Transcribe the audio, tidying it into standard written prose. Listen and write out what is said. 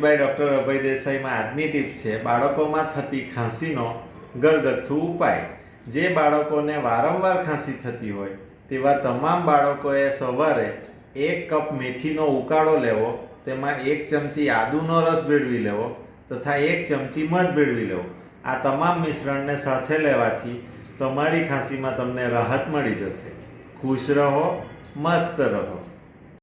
By doctor અભય દેસાઈમાં આજની tips છે બાળકોમાં થતી ખાંસીનો ઘરગથ્થુ ઉપાય। જે બાળકોને વારંવાર ખાંસી થતી હોય તેવા તમામ બાળકોએ સવારે 1 કપ મેથીનો ઉકાળો લેવો, તેમાં 1 ચમચી આદુનો રસ ભેળવી લેવો તથા 1 ચમચી મધ ભેળવી લેવો। આ તમામ મિશ્રણને સાથે લેવાથી તમારી ખાંસીમાં તમને રાહત મળી જશે। ખુશ રહો, મસ્ત રહો।